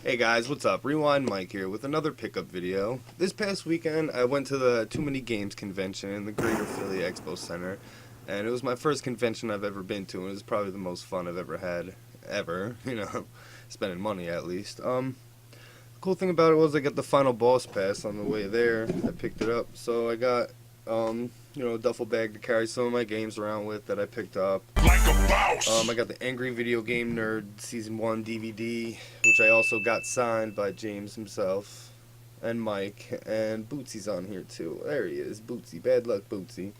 Hey guys, what's up? Rewind Mike here with another pickup video. This past weekend I went to the TooManyGames convention in the Greater Philly Expo Center, and it was my first convention I've ever been to, and it was probably the most fun I've ever had, spending money at least. The cool thing about it was I got the final boss pass on the way there. I picked it up, so I got a duffel bag to carry some of my games around with that I picked up. Like a boss. I got the Angry Video Game Nerd Season 1 DVD, which I also got signed by James himself, and Mike, and Bootsy's on here too. There he is, Bootsy. Bad luck, Bootsy.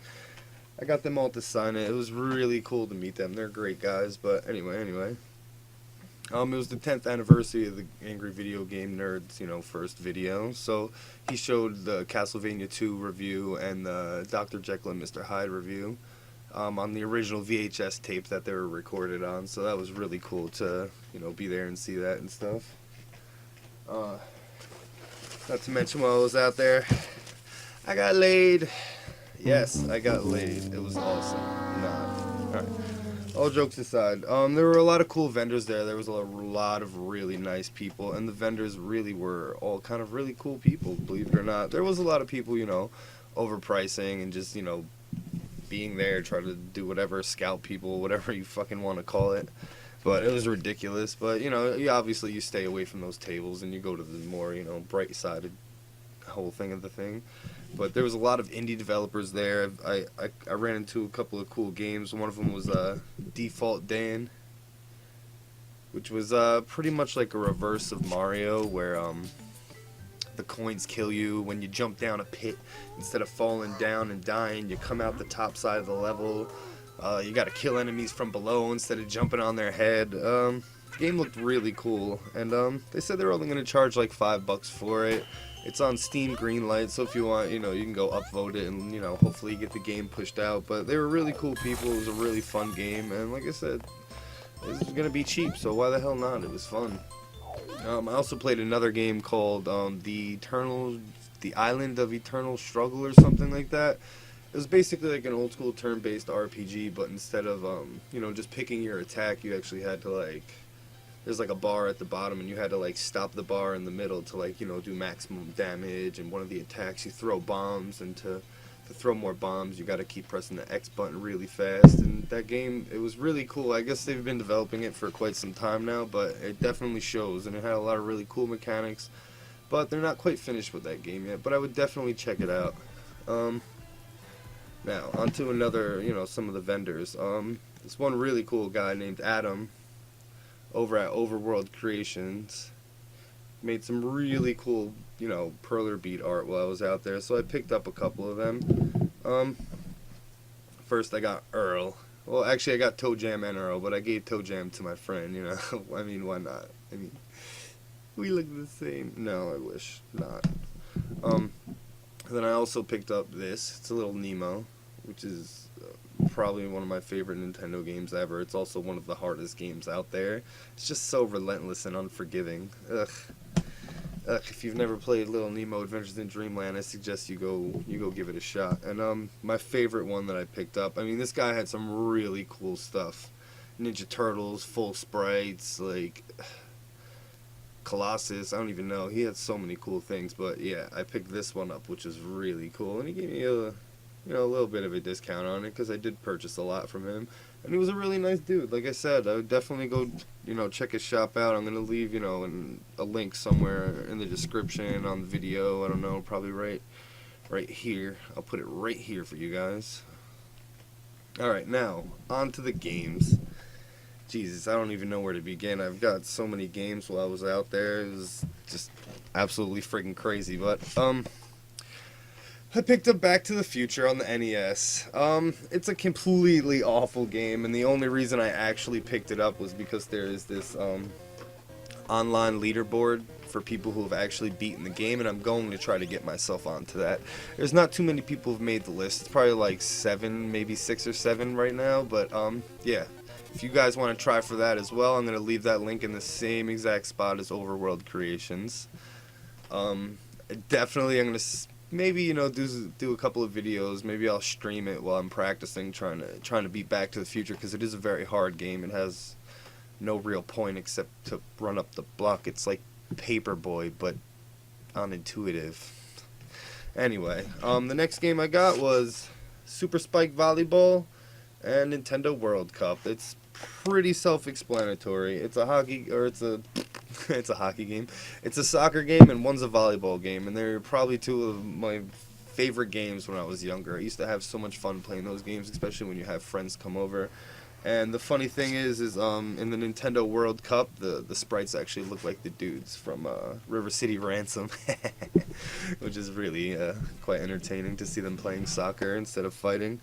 I got them all to sign it. It was really cool to meet them. They're great guys, but anyway. It was the 10th anniversary of the Angry Video Game Nerd's, first video. So he showed the Castlevania 2 review and the Dr. Jekyll and Mr. Hyde review on the original VHS tape that they were recorded on. So that was really cool to, be there and see that and stuff. Not to mention while I was out there, I got laid. Yes, I got laid. It was awesome. Alright. All jokes aside, there were a lot of cool vendors there. There was a lot of really nice people, and the vendors really were all kind of really cool people, believe it or not. There was a lot of people, overpricing and just, being there, trying to do whatever, scout people, whatever you fucking want to call it. But it was ridiculous. But, obviously you stay away from those tables and you go to the more, bright-sided whole thing of the thing. But there was a lot of indie developers there. I ran into a couple of cool games. One of them was Default Dan, which was pretty much like a reverse of Mario, where the coins kill you when you jump down a pit. Instead of falling down and dying, you come out the top side of the level. You gotta kill enemies from below instead of jumping on their head. The game looked really cool, and they said they're only gonna charge like $5 for it. It's on Steam Greenlight, so if you want, you can go upvote it and, hopefully you get the game pushed out. But they were really cool people. It was a really fun game, and like I said, it's gonna be cheap, so why the hell not? It was fun. I also played another game called The Island of Eternal Struggle or something like that. It was basically like an old school turn-based RPG, but instead of just picking your attack, you actually had to there's like a bar at the bottom, and you had to stop the bar in the middle to do maximum damage. And one of the attacks, you throw bombs, and to throw more bombs, you got to keep pressing the X button really fast. And that game, it was really cool. I guess they've been developing it for quite some time now, but it definitely shows, and it had a lot of really cool mechanics. But they're not quite finished with that game yet, but I would definitely check it out. Now, onto another, some of the vendors. This one really cool guy named Adam over at Overworld Creations made some really cool, perler bead art while I was out there, so I picked up a couple of them. First I got Earl. Well, actually I got Toe Jam and Earl, but I gave Toe Jam to my friend, I mean, why not? I mean, we look the same. No, I wish not. Then I also picked up this. It's a little Nemo, which is probably one of my favorite Nintendo games ever. It's also one of the hardest games out there. It's just so relentless and unforgiving. Ugh. If you've never played Little Nemo Adventures in Dreamland, I suggest you go give it a shot. And my favorite one that I picked up, I mean, this guy had some really cool stuff. Ninja Turtles, full sprites, Colossus, I don't even know. He had so many cool things, but yeah, I picked this one up, which is really cool. And he gave me a little bit of a discount on it because I did purchase a lot from him, and he was a really nice dude. Like I said, I would definitely go, check his shop out. I'm gonna leave, a link somewhere in the description on the video. I don't know, probably right here. I'll put it right here for you guys. All right, now on to the games. Jesus, I don't even know where to begin. I've got so many games while I was out there. It was just absolutely freaking crazy, but I picked up Back to the Future on the NES. It's a completely awful game, and the only reason I actually picked it up was because there is this online leaderboard for people who have actually beaten the game, and I'm going to try to get myself onto that. There's not too many people who've made the list. It's probably like 7, maybe 6 or 7 right now, but yeah. If you guys want to try for that as well, I'm going to leave that link in the same exact spot as Overworld Creations. Definitely I'm going to maybe do a couple of videos. Maybe I'll stream it while I'm practicing trying to beat Back to the Future, because it is a very hard game. It has no real point except to run up the block. It's like Paperboy, but unintuitive. Anyway, the next game I got was Super Spike Volleyball and Nintendo World Cup. It's pretty self-explanatory. It's a hockey, or it's a it's a hockey game. It's a soccer game, and one's a volleyball game, and they're probably two of my favorite games when I was younger. I used to have so much fun playing those games, especially when you have friends come over. And the funny thing is in the Nintendo World Cup, the sprites actually look like the dudes from River City Ransom, which is really quite entertaining to see them playing soccer instead of fighting.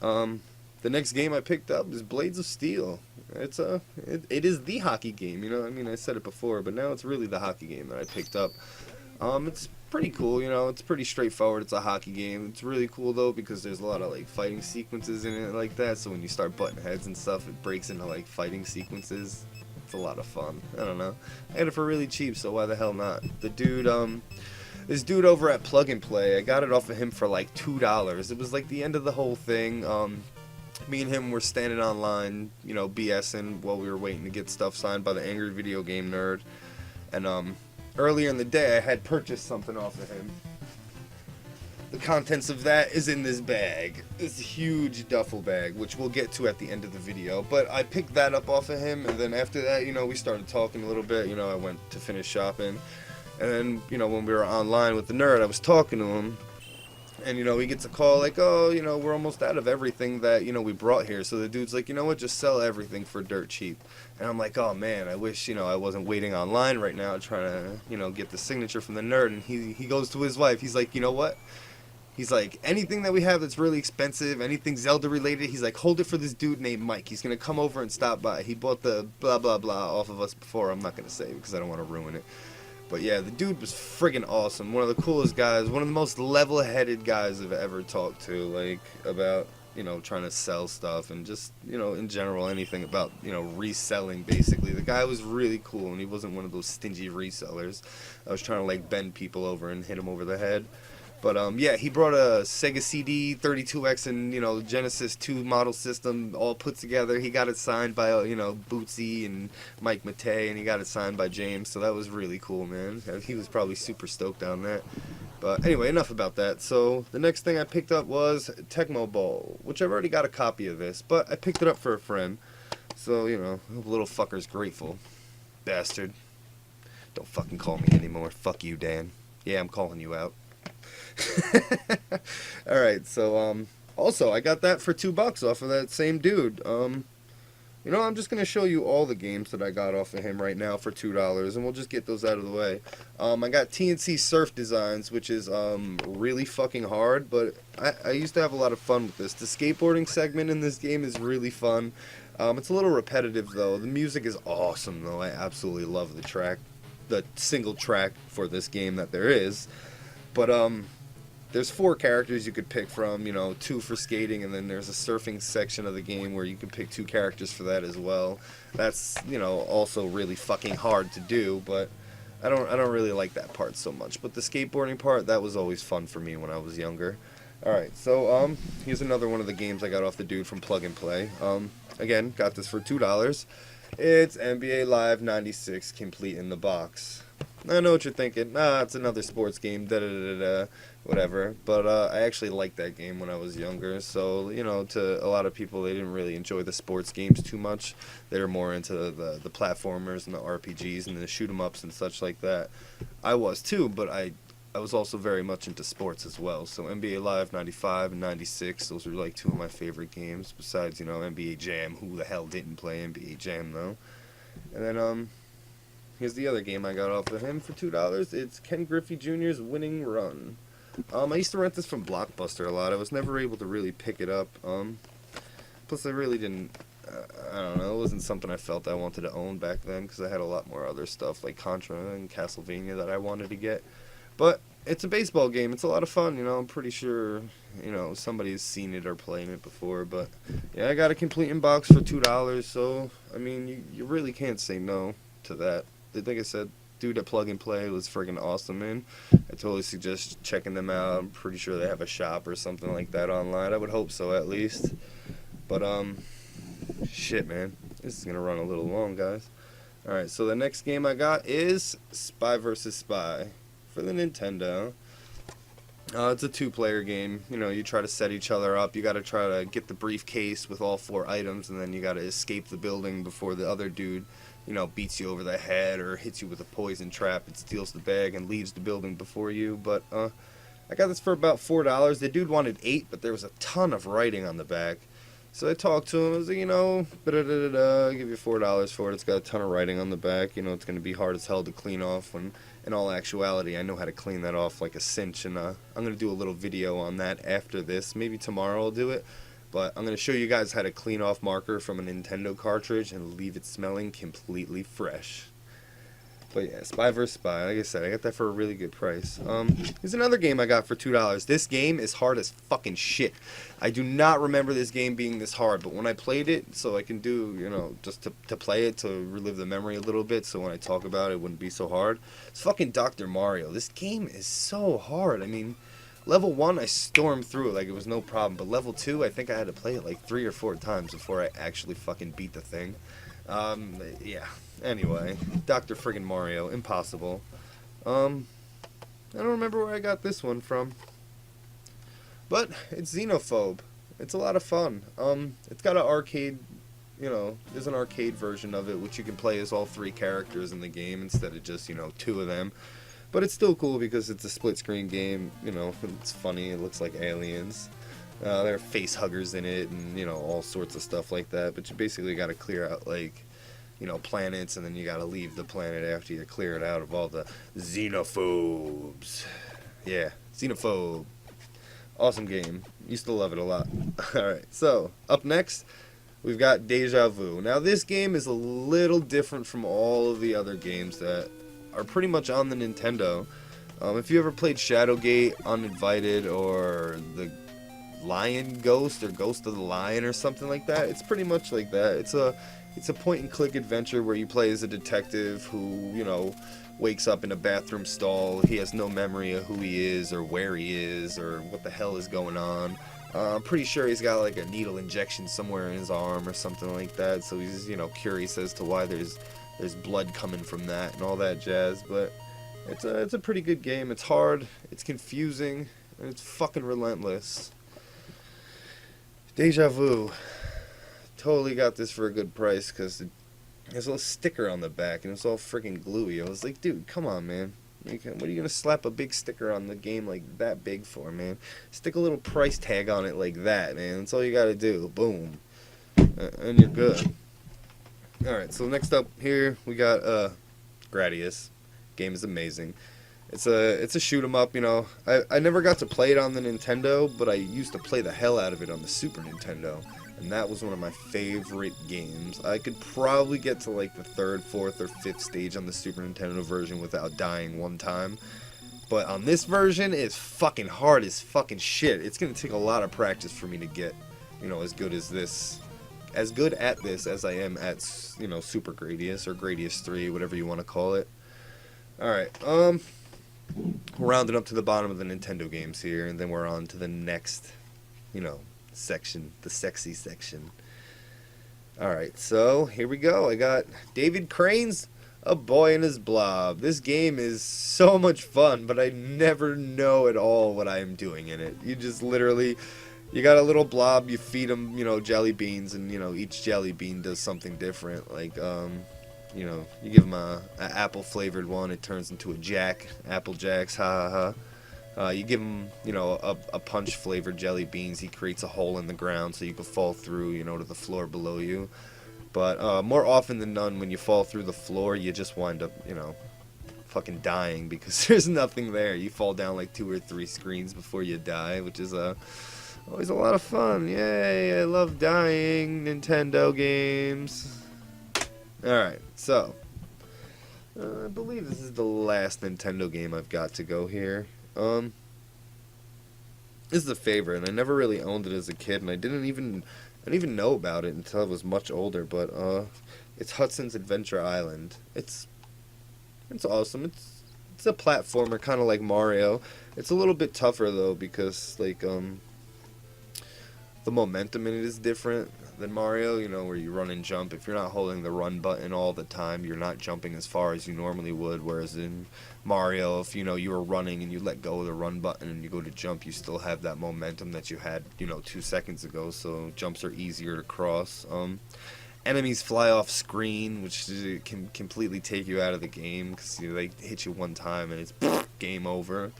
The next game I picked up is Blades of Steel. It is the hockey game, you know. I mean, I said it before, but now it's really the hockey game that I picked up. It's pretty cool, you know. It's pretty straightforward. It's a hockey game. It's really cool though because there's a lot of like fighting sequences in it like that. So when you start butting heads and stuff, it breaks into like fighting sequences. It's a lot of fun. I don't know. I got it for really cheap, so why the hell not? The dude, this dude over at Plug and Play, I got it off of him for like $2. It was like the end of the whole thing. Me and him were standing online, you know, BSing while we were waiting to get stuff signed by the Angry Video Game Nerd. And earlier in the day, I had purchased something off of him. The contents of that is in this bag. This huge duffel bag, which we'll get to at the end of the video. But I picked that up off of him, and then after that, you know, we started talking a little bit. You know, I went to finish shopping. And then, you know, when we were online with the nerd, I was talking to him. And, you know, he gets a call like, oh, you know, we're almost out of everything that, you know, we brought here. So the dude's like, you know what, just sell everything for dirt cheap. And I'm like, oh, man, I wish, you know, I wasn't waiting online right now trying to, you know, get the signature from the nerd. And he goes to his wife. He's like, you know what? He's like, anything that we have that's really expensive, anything Zelda related, he's like, hold it for this dude named Mike. He's going to come over and stop by. He bought the blah, blah, blah off of us before. I'm not going to say because I don't want to ruin it. But yeah, the dude was friggin' awesome. One of the coolest guys, one of the most level-headed guys I've ever talked to, like, about, you know, trying to sell stuff and just, you know, in general, anything about, you know, reselling, basically. The guy was really cool, and he wasn't one of those stingy resellers. I was trying to, like, bend people over and hit them over the head. But, yeah, he brought a Sega CD, 32X, and, you know, Genesis 2 model system all put together. He got it signed by, you know, Bootsy and Mike Matei, and he got it signed by James. So that was really cool, man. He was probably super stoked on that. But anyway, enough about that. So the next thing I picked up was Tecmo Bowl, which I've already got a copy of this. But I picked it up for a friend. So, you know, the little fucker's grateful. Bastard. Don't fucking call me anymore. Fuck you, Dan. Yeah, I'm calling you out. Alright, so also I got that for $2 off of that same dude. You know, I'm just gonna show you all the games that I got off of him right now for $2, and we'll just get those out of the way. I got TNC Surf Designs, which is really fucking hard, but I used to have a lot of fun with this. The skateboarding segment in this game is really fun. It's a little repetitive though. The music is awesome though. I absolutely love the single track for this game that there is. But there's 4 characters you could pick from, you know, 2 for skating, and then there's a surfing section of the game where you can pick 2 characters for that as well. That's, you know, also really fucking hard to do, but I don't really like that part so much. But the skateboarding part, that was always fun for me when I was younger. Alright, so here's another one of the games I got off the dude from Plug and Play. Again, got this for $2. It's NBA Live 96 complete in the box. I know what you're thinking. Nah, it's another sports game, da-da-da-da-da, whatever. But I actually liked that game when I was younger. So, you know, to a lot of people, they didn't really enjoy the sports games too much. They were more into the platformers and the RPGs and the shoot-'em-ups and such like that. I was too, but I was also very much into sports as well. So NBA Live 95 and 96, those were like 2 of my favorite games. Besides, you know, NBA Jam. Who the hell didn't play NBA Jam, though? And then, here's the other game I got off of him for $2. It's Ken Griffey Jr.'s Winning Run. I used to rent this from Blockbuster a lot. I was never able to really pick it up. Plus, I really didn't, I don't know, it wasn't something I felt I wanted to own back then because I had a lot more other stuff like Contra and Castlevania that I wanted to get. But it's a baseball game. It's a lot of fun, you know. I'm pretty sure, you know, somebody's seen it or playing it before. But, yeah, I got a complete in box for $2. So, I mean, you really can't say no to that. Like I said, dude at Plug and Play was friggin' awesome, man. I totally suggest checking them out. I'm pretty sure they have a shop or something like that online. I would hope so, at least. But, shit, man. This is gonna run a little long, guys. Alright, so the next game I got is Spy vs. Spy for the Nintendo. It's a two-player game. You know, you try to set each other up. You got to try to get the briefcase with all 4 items, and then you got to escape the building before the other dude, you know, beats you over the head or hits you with a poison trap and steals the bag and leaves the building before you. But I got this for about $4. The dude wanted 8, but there was a ton of writing on the back. So I talked to him. I was like, you know, I'll give you $4 for it. It's got a ton of writing on the back. You know, it's going to be hard as hell to clean off. When, in all actuality, I know how to clean that off like a cinch. And I'm going to do a little video on that after this. Maybe tomorrow I'll do it. But I'm going to show you guys how to clean off marker from a Nintendo cartridge and leave it smelling completely fresh. But yeah, Spy vs. Spy. Like I said, I got that for a really good price. Here's another game I got for $2. This game is hard as fucking shit. I do not remember this game being this hard, but when I played it, so I can do, you know, just to play it, to relive the memory a little bit, so when I talk about it, it wouldn't be so hard. It's fucking Dr. Mario. This game is so hard. I mean, level 1, I stormed through it like it was no problem, but level 2, I think I had to play it like 3 or 4 times before I actually fucking beat the thing. Yeah. Anyway, Dr. friggin' Mario, impossible. I don't remember where I got this one from, but it's Xenophobe. It's a lot of fun. It's got an arcade, you know, there's an arcade version of it, which you can play as all 3 characters in the game instead of just, you know, 2 of them. But it's still cool because it's a split-screen game, you know, it's funny, it looks like aliens. There are face huggers in it and, you know, all sorts of stuff like that, but you basically got to clear out, like, you know, planets, and then you gotta leave the planet after you clear it out of all the xenophobes. Yeah, Xenophobe. Awesome game. Used to love it a lot. Alright, so, up next, we've got Deja Vu. Now, this game is a little different from all of the other games that are pretty much on the Nintendo. If you ever played Shadowgate, Uninvited, or the Lion Ghost, or Ghost of the Lion, or something like that, it's pretty much like that. It's a point-and-click adventure where you play as a detective who, you know, wakes up in a bathroom stall. He has no memory of who he is or where he is or what the hell is going on. I'm pretty sure he's got like a needle injection somewhere in his arm or something like that. So he's, you know, curious as to why there's blood coming from that and all that jazz. But it's a pretty good game. It's hard, it's confusing, and it's fucking relentless. Deja Vu. Totally got this for a good price because there's a little sticker on the back and it's all freaking gluey. I was like, dude, come on, man. What are you gonna slap a big sticker on the game like that big for, man? Stick a little price tag on it like that, man. That's all you gotta do. Boom, and you're good. All right. So next up here we got Gradius. Game is amazing. It's a shoot 'em up. You know, I never got to play it on the Nintendo, but I used to play the hell out of it on the Super Nintendo. And that was one of my favorite games. I could probably get to like the 3rd, 4th, or 5th stage on the Super Nintendo version without dying one time. But on this version, it's fucking hard as fucking shit. It's gonna take a lot of practice for me to get, you know, as good as this. As good at this as I am at, you know, Super Gradius or Gradius 3, whatever you want to call it. Alright, rounding up to the bottom of the Nintendo games here, and then we're on to the next, you know, section, the sexy section. Alright, so here we go. I got David Crane's A Boy and His Blob. This game is so much fun, but I never know at all what I am doing in it. You just literally, you got a little blob, you feed them, you know, jelly beans, and, you know, each jelly bean does something different. Like, you know, you give them a apple flavored one, it turns into a jack, Apple Jacks, ha ha ha. You give him, you know, a punch-flavored jelly beans. He creates a hole in the ground so you can fall through, you know, to the floor below you. But more often than none, when you fall through the floor, you just wind up, you know, fucking dying because there's nothing there. You fall down like 2 or 3 screens before you die, which is always a lot of fun. Yay, I love dying. Nintendo games. Alright, so I believe this is the last Nintendo game I've got to go here. This is a favorite, and I never really owned it as a kid, and I didn't even know about it until I was much older. But it's Hudson's Adventure Island. It's awesome. It's a platformer, kind of like Mario. It's a little bit tougher though because like the momentum in it is different. than Mario, you know, where you run and jump. If you're not holding the run button all the time, you're not jumping as far as you normally would. Whereas in Mario, if you know you were running and you let go of the run button and you go to jump, you still have that momentum that you had, you know, 2 seconds ago. So jumps are easier to cross. Enemies fly off screen, which can completely take you out of the game because they hit you one time and it's game over.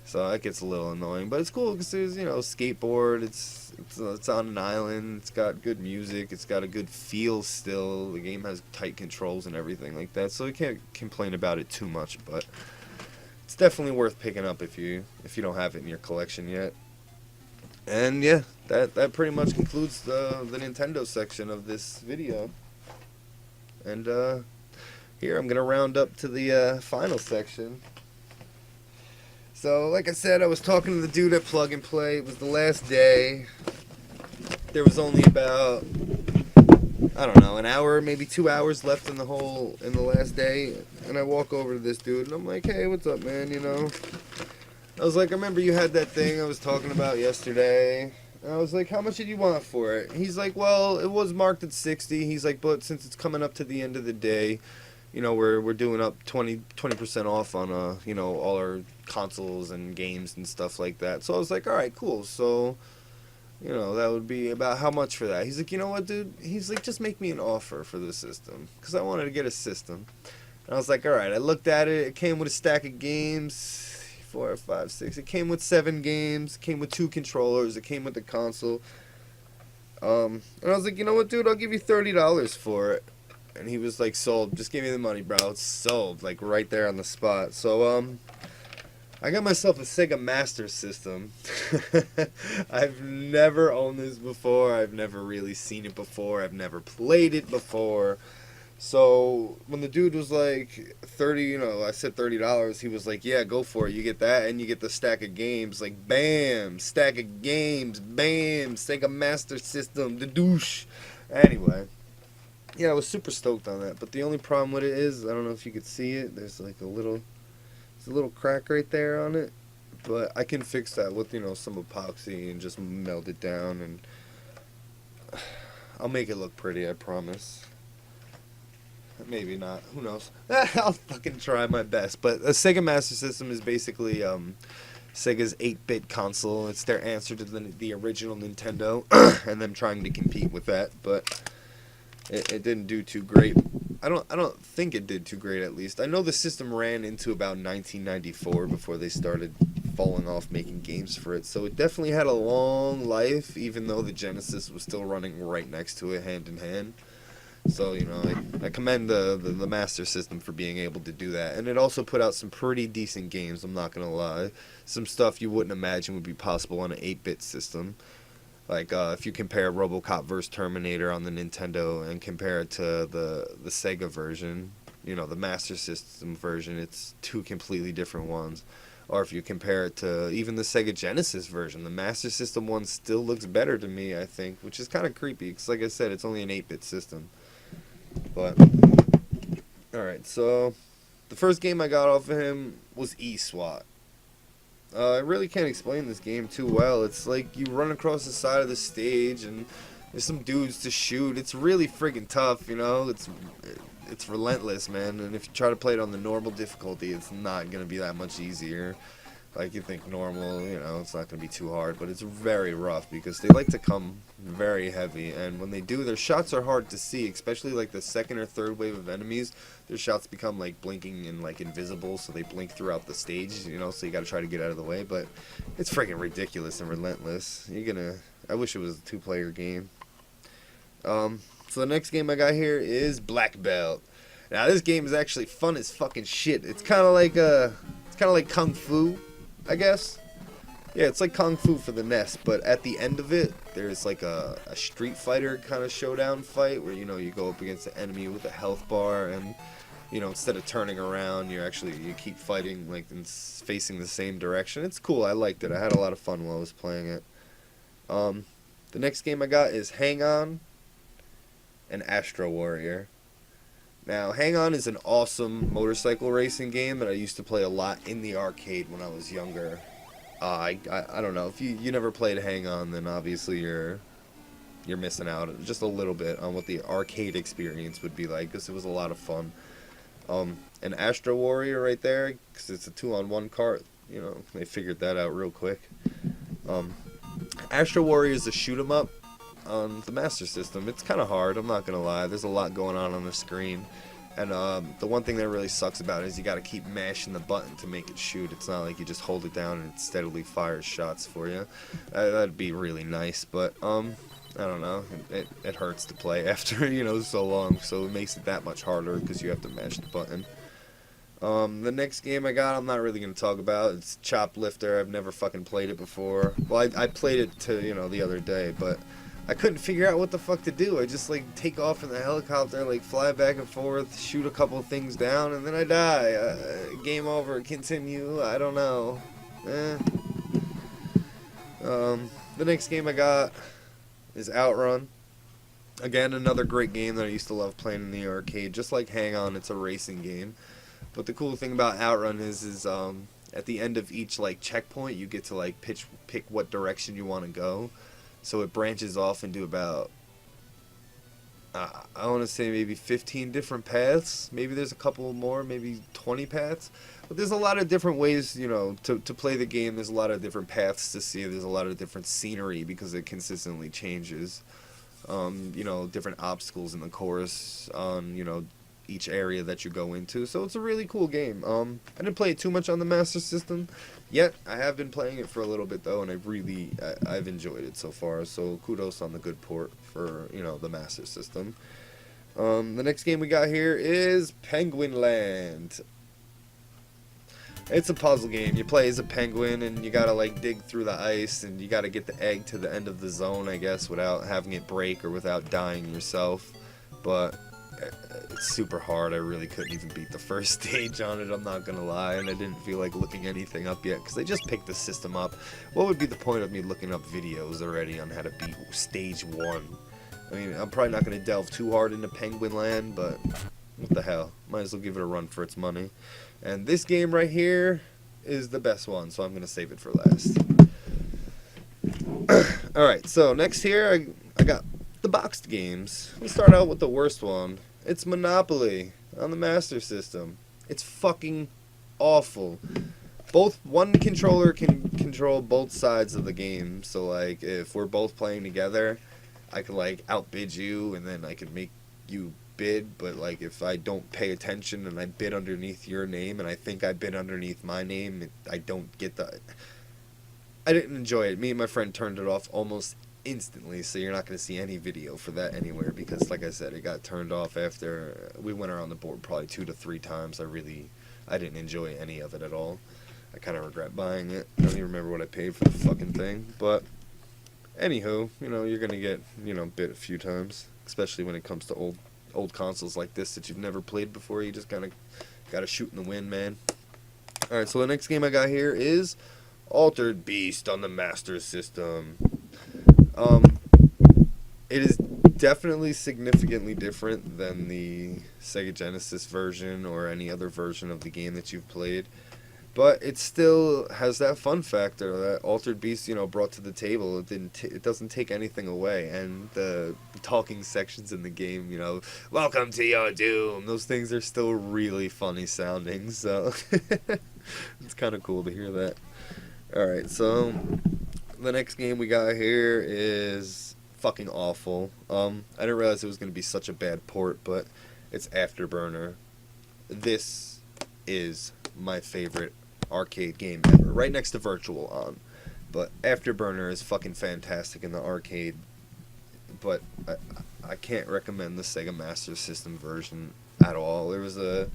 So that gets a little annoying, but it's cool because there's, you know, skateboard. It's on an island. It's got good music. It's got a good feel still. The game has tight controls and everything like that, so you can't complain about it too much. But it's definitely worth picking up if you don't have it in your collection yet. And yeah, that pretty much concludes the Nintendo section of this video. And here I'm gonna round up to the final section. So, like I said, I was talking to the dude at Plug and Play. It was the last day. There was only about, I don't know, an hour, maybe 2 hours left in the last day. And I walk over to this dude and I'm like, hey, what's up, man? You know, I was like, I remember you had that thing I was talking about yesterday. And I was like, how much did you want for it? He's like, well, it was marked at 60. He's like, but since it's coming up to the end of the day, you know, we're doing up 20% off on you know, all our consoles and games and stuff like that. So I was like, all right, cool. So, you know, that would be about how much for that? He's like, you know what, dude? He's like, just make me an offer for the system because I wanted to get a system. And I was like, all right. I looked at it. It came with a stack of games, 4, 5, 6. It came with 7 games. It came with 2 controllers. It came with the console. And I was like, you know what, dude? I'll give you $30 for it. And he was like, sold. Just give me the money, bro. It's sold. Like, right there on the spot. So, I got myself a Sega Master System. I've never owned this before. I've never really seen it before. I've never played it before. So, when the dude was like, 30, you know, I said $30, he was like, yeah, go for it. You get that, and you get the stack of games. Like, bam! Stack of games. Bam! Sega Master System. The douche. Anyway. Yeah, I was super stoked on that, but the only problem with it is, I don't know if you could see it, there's like a little crack right there on it, but I can fix that with, you know, some epoxy and just melt it down, and I'll make it look pretty, I promise. Maybe not, who knows. I'll fucking try my best, but a Sega Master System is basically, Sega's 8-bit console. It's their answer to the original Nintendo, and them trying to compete with that, but it didn't do too great. I don't think it did too great, at least. I know the system ran into about 1994 before they started falling off making games for it. So it definitely had a long life, even though the Genesis was still running right next to it, hand in hand. So, you know, I commend the Master System for being able to do that. And it also put out some pretty decent games, I'm not going to lie. Some stuff you wouldn't imagine would be possible on an 8-bit system. Like, if you compare RoboCop vs. Terminator on the Nintendo and compare it to the Sega version, you know, the Master System version, it's 2 completely different ones. Or if you compare it to even the Sega Genesis version, the Master System one still looks better to me, I think, which is kind of creepy, because like I said, it's only an 8-bit system. But, alright, so the first game I got off of him was E-SWAT. I really can't explain this game too well. It's like you run across the side of the stage and there's some dudes to shoot. It's really friggin' tough, you know? It's relentless, man. And if you try to play it on the normal difficulty, it's not going to be that much easier. Like, you think normal, you know, it's not going to be too hard. But it's very rough because they like to come very heavy. And when they do, their shots are hard to see, especially like the second or third wave of enemies. Their shots become like blinking and like invisible, so they blink throughout the stage, you know, so you got to try to get out of the way. But it's freaking ridiculous and relentless. I wish it was a 2-player game. So the next game I got here is Black Belt. Now this game is actually fun as fucking shit. It's kind of like Kung Fu, I guess. Yeah, it's like Kung Fu for the NES, but at the end of it, there's like a Street Fighter kind of showdown fight where, you know, you go up against the enemy with a health bar, and, you know, instead of turning around, you keep fighting like facing the same direction. It's cool. I liked it. I had a lot of fun while I was playing it. The next game I got is Hang On and Astro Warrior. Now, Hang On is an awesome motorcycle racing game that I used to play a lot in the arcade when I was younger. I don't know, if you never played Hang On, then obviously you're you're missing out just a little bit on what the arcade experience would be like, because it was a lot of fun. An Astro Warrior right there, because it's a 2-on-1 cart. You know, they figured that out real quick. Astro Warrior is a shoot 'em up on the Master System. It's kind of hard, I'm not gonna lie. There's a lot going on the screen, and the one thing that really sucks about it is you got to keep mashing the button to make it shoot. It's not like you just hold it down and it steadily fires shots for you. That'd be really nice, but I don't know. It hurts to play after, you know, so long, so it makes it that much harder because you have to mash the button. The next game I got, I'm not really going to talk about. It's Choplifter. I've never fucking played it before. Well, I played it the other day, but I couldn't figure out what the fuck to do. I just, like, take off in the helicopter, like, fly back and forth, shoot a couple things down, and then I die. Game over, continue, I don't know. The next game I got is Outrun. Again, another great game that I used to love playing in the arcade. Just like Hang On, it's a racing game. But the cool thing about Outrun is at the end of each like checkpoint, you get to like pick what direction you want to go. So it branches off into about I want to say maybe 15 different paths. Maybe there's a couple more, maybe 20 paths. But there's a lot of different ways, you know, to play the game. There's a lot of different paths to see. There's a lot of different scenery because it consistently changes. You know, different obstacles in the course on, you know, each area that you go into. So it's a really cool game. I didn't play it too much on the Master System yet. I have been playing it for a little bit though, and I've enjoyed it so far. So kudos on the good port for, you know, the Master System. The next game we got here is Penguin Land. It's a puzzle game. You play as a penguin, and you gotta like dig through the ice, and you gotta get the egg to the end of the zone, I guess, without having it break or without dying yourself. But it's super hard. I really couldn't even beat the first stage on it, I'm not gonna lie, and I didn't feel like looking anything up yet, because they just picked the system up. What would be the point of me looking up videos already on how to beat stage 1? I mean, I'm probably not gonna delve too hard into Penguin Land, but what the hell, might as well give it a run for its money. And this game right here is the best one, so I'm going to save it for last. Alright, so next here, I got the boxed games. Let's start out with the worst one. It's Monopoly on the Master System. It's fucking awful. One controller can control both sides of the game, so like, if we're both playing together, I can like outbid you, and then I can make you bid, but like if I don't pay attention and I bid underneath your name and I think I bid underneath my name, I don't get the... I didn't enjoy it. Me and my friend turned it off almost instantly, so you're not going to see any video for that anywhere, because like I said, it got turned off after we went around the board probably 2 to 3 times. I didn't enjoy any of it at all. I kind of regret buying it. I don't even remember what I paid for the fucking thing, but anywho, you know, you're going to get, you know, bit a few times, especially when it comes to old consoles like this that you've never played before. You just kind of got to shoot in the wind, man. Alright, so the next game I got here is Altered Beast on the Master System. It is definitely significantly different than the Sega Genesis version or any other version of the game that you've played. But it still has that fun factor that Altered Beast, you know, brought to the table. It doesn't take anything away, and the talking sections in the game, you know, welcome to your doom. Those things are still really funny sounding, so it's kind of cool to hear that. All right, so the next game we got here is fucking awful. I didn't realize it was going to be such a bad port, but it's Afterburner. This is my favorite arcade game ever, right next to Virtual On. But Afterburner is fucking fantastic in the arcade, but I can't recommend the Sega Master System version at all. There's a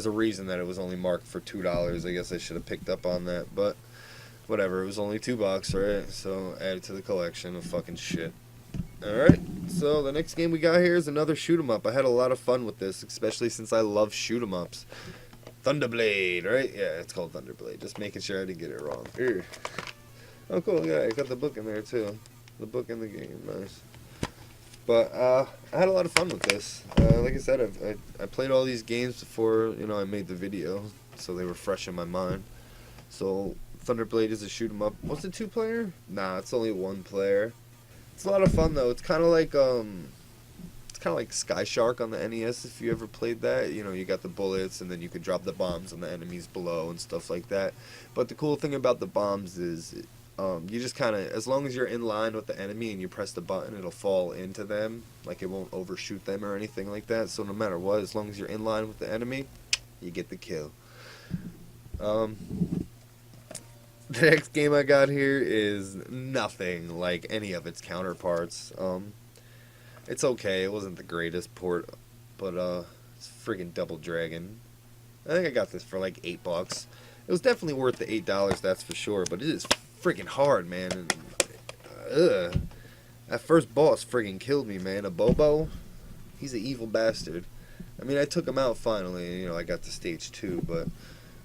reason that it was only marked for $2. I guess I should have picked up on that, but whatever, it was only $2, right? So add it to the collection of fucking shit. Alright, so the next game we got here is another shoot 'em up. I had a lot of fun with this, especially since I love shoot 'em ups. Thunderblade, right? Yeah, it's called Thunderblade. Just making sure I didn't get it wrong. Here. Oh, cool. Yeah, I got the book in there, too. The book in the game. Nice. But, I had a lot of fun with this. Like I said, I played all these games before, you know, I made the video, so they were fresh in my mind. So, Thunderblade is a shoot 'em up. What's it, 2-player? Nah, it's only 1 player. It's a lot of fun though. It's kind of like Sky Shark on the NES if you ever played that. You know, you got the bullets and then you could drop the bombs on the enemies below and stuff like that. But the cool thing about the bombs is you just kind of, as long as you're in line with the enemy and you press the button, it'll fall into them. Like it won't overshoot them or anything like that. So no matter what, as long as you're in line with the enemy, you get the kill. The next game I got here is nothing like any of its counterparts. It's okay. It wasn't the greatest port, but it's friggin' Double Dragon. I think I got this for like $8. It was definitely worth the $8, that's for sure. But it is friggin' hard, man. And, that first boss friggin' killed me, man. A Bobo, he's an evil bastard. I mean, I took him out finally. You know, I got to stage 2, but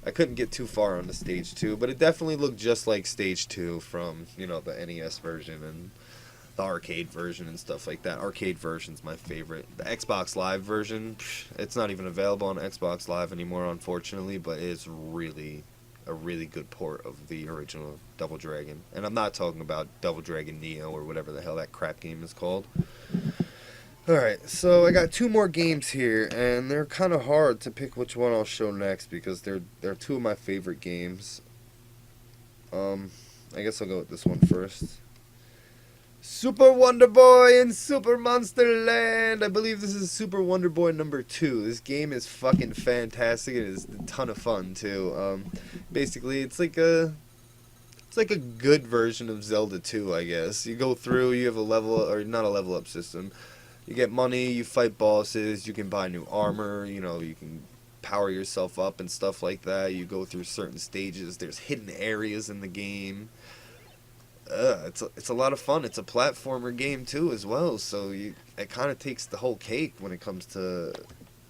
I couldn't get too far on the stage 2. But it definitely looked just like stage 2 from, you know, the NES version and the arcade version and stuff like that. Arcade version's my favorite. The Xbox Live version, it's not even available on Xbox Live anymore, unfortunately, but it's really a really good port of the original Double Dragon. And I'm not talking about Double Dragon Neo or whatever the hell that crap game is called. Alright, so I got 2 more games here, and they're kind of hard to pick which one I'll show next because they're 2 of my favorite games. I guess I'll go with this one first. Super Wonder Boy in Super Monster Land. I believe this is Super Wonder Boy number 2. This game is fucking fantastic. It is a ton of fun too. Basically, it's like a good version of Zelda 2, I guess. You go through, you have a level, or not a level up system. You get money, you fight bosses, you can buy new armor, you know, you can power yourself up and stuff like that. You go through certain stages. There's hidden areas in the game. It's a lot of fun. It's a platformer game too as well, so it kind of takes the whole cake when it comes to,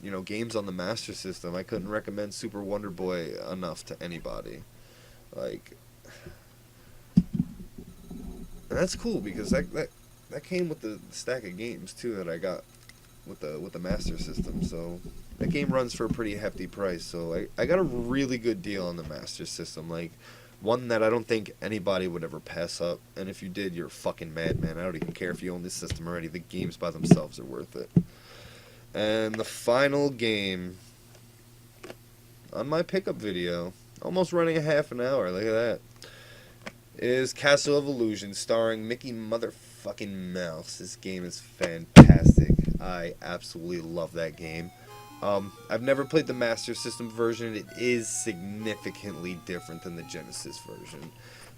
you know, games on the Master System. I couldn't recommend Super Wonder Boy enough to anybody. Like, and that's cool because that came with the stack of games too that I got with the Master System. So that game runs for a pretty hefty price. So I got a really good deal on the Master System. Like, one that I don't think anybody would ever pass up. And if you did, you're a fucking madman. I don't even care if you own this system already. The games by themselves are worth it. And the final game on my pickup video, almost running a half an hour, look at that, is Castle of Illusion, starring Mickey motherfucking Mouse. This game is fantastic. I absolutely love that game. I've never played the Master System version. It is significantly different than the Genesis version,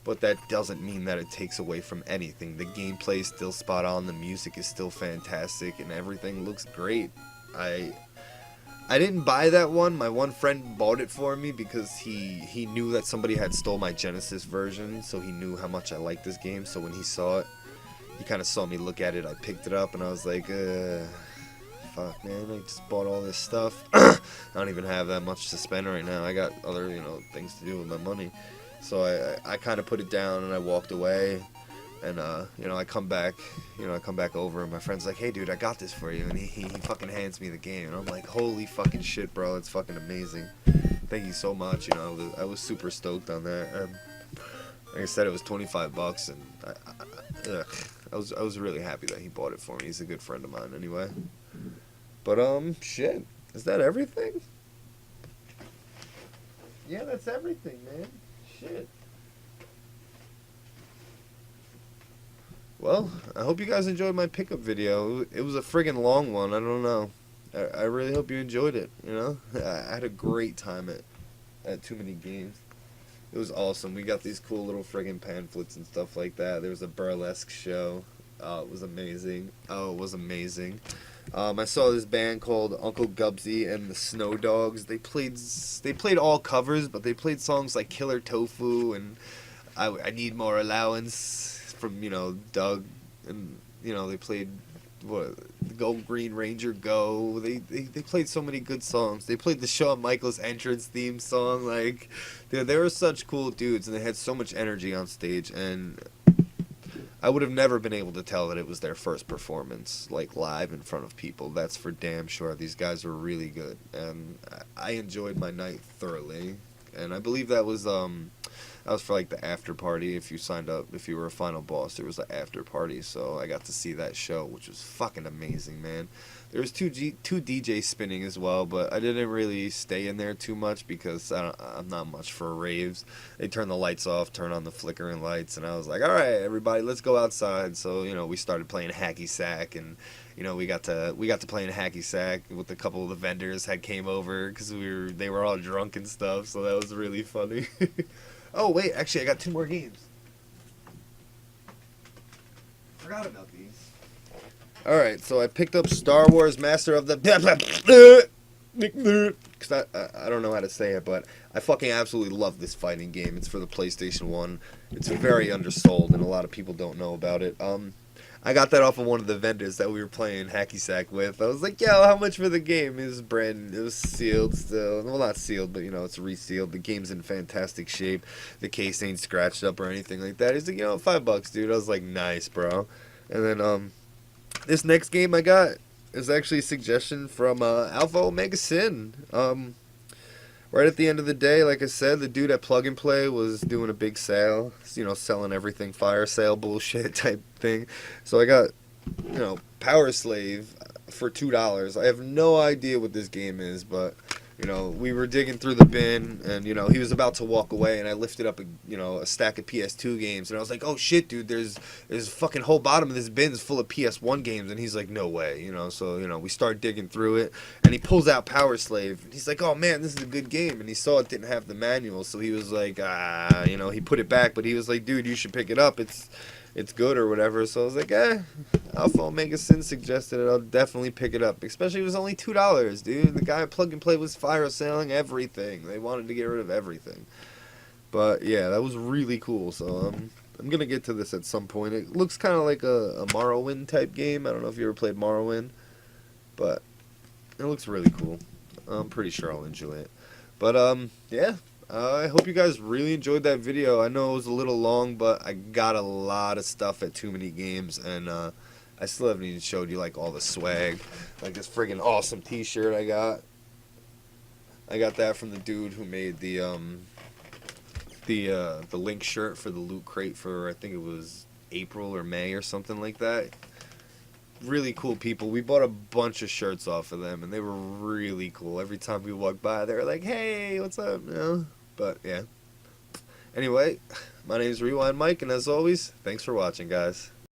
but that doesn't mean that it takes away from anything. The gameplay is still spot on, the music is still fantastic, and everything looks great. I didn't buy that one. My one friend bought it for me because he knew that somebody had stole my Genesis version, so he knew how much I liked this game. So when he saw it, he kind of saw me look at it. I picked it up, and I was like, fuck, man, I just bought all this stuff. I don't even have that much to spend right now. I got other, you know, things to do with my money. So I kind of put it down and I walked away. And, you know, I come back over and my friend's like, hey, dude, I got this for you. And he fucking hands me the game. And I'm like, holy fucking shit, bro. It's fucking amazing. Thank you so much. You know, I was super stoked on that. Like I said, it was $25, and I was really happy that he bought it for me. He's a good friend of mine anyway. But, shit. Is that everything? Yeah, that's everything, man. Shit. Well, I hope you guys enjoyed my pickup video. It was a friggin' long one. I don't know. I really hope you enjoyed it, you know? I had a great time at TooManyGames. It was awesome. We got these cool little friggin' pamphlets and stuff like that. There was a burlesque show. It was amazing. I saw this band called Uncle Gubsy and the Snow Dogs. They played all covers, but they played songs like Killer Tofu and I Need More Allowance from, you know, Doug, and, you know, they played Go Green Ranger Go. They played so many good songs. They played the Shawn Michaels entrance theme song. Like, they were such cool dudes, and they had so much energy on stage, and I would have never been able to tell that it was their first performance, like, live in front of people. That's for damn sure. These guys were really good, and I enjoyed my night thoroughly. And I believe that was That was for like the after party. If you signed up, if you were a final boss, there was an after party. So I got to see that show, which was fucking amazing, man. There was two DJs spinning as well, but I didn't really stay in there too much because I'm not much for raves. They turn the lights off, turn on the flickering lights, and I was like, all right, everybody, let's go outside. So we started playing hacky sack, and we got to play in hacky sack with a couple of the vendors had came over because they were all drunk and stuff. So that was really funny. Oh wait, actually, I got 2 more games. Forgot about these. Alright, so I picked up Star Wars Master of the... Because I don't know how to say it, but I fucking absolutely love this fighting game. It's for the PlayStation 1. It's very undersold, and a lot of people don't know about it. I got that off of one of the vendors that we were playing hacky sack with. I was like, yo, how much for the game? It was sealed still. Well, not sealed, but, it's resealed. The game's in fantastic shape. The case ain't scratched up or anything like that. He's like, $5, dude. I was like, nice, bro. And then, this next game I got is actually a suggestion from Alpha Omega Sin. Right at the end of the day, like I said, the dude at Plug and Play was doing a big sale, selling everything, fire sale bullshit type thing. So I got, Power Slave for $2. I have no idea what this game is, but we were digging through the bin, and he was about to walk away, and I lifted up a stack of PS2 games, and I was like, oh shit, dude, there's fucking whole bottom of this bin is full of PS1 games, and he's like, no way, so we start digging through it, and he pulls out Power Slave, and he's like, oh man, this is a good game, and he saw it didn't have the manual, so he was like, he put it back, but he was like, dude, you should pick it up, it's good or whatever. So I was like, Alpha Omega Sin suggested it. I'll definitely pick it up. Especially it was only $2, dude. The guy at Plug and Play was fire selling everything. They wanted to get rid of everything. But yeah, that was really cool. So I'm gonna get to this at some point. It looks kind of like a Morrowind type game. I don't know if you ever played Morrowind, but it looks really cool. I'm pretty sure I'll enjoy it. But yeah. I hope you guys really enjoyed that video. I know it was a little long, but I got a lot of stuff at TooManyGames, and I still haven't even showed you like all the swag, like this friggin' awesome T-shirt I got. I got that from the dude who made the Link shirt for the Loot Crate for I think it was April or May or something like that. Really cool people. We bought a bunch of shirts off of them, and they were really cool. Every time we walked by, they were like, hey, what's up? But yeah. Anyway, my name is Rewind Mike, and as always, thanks for watching, guys.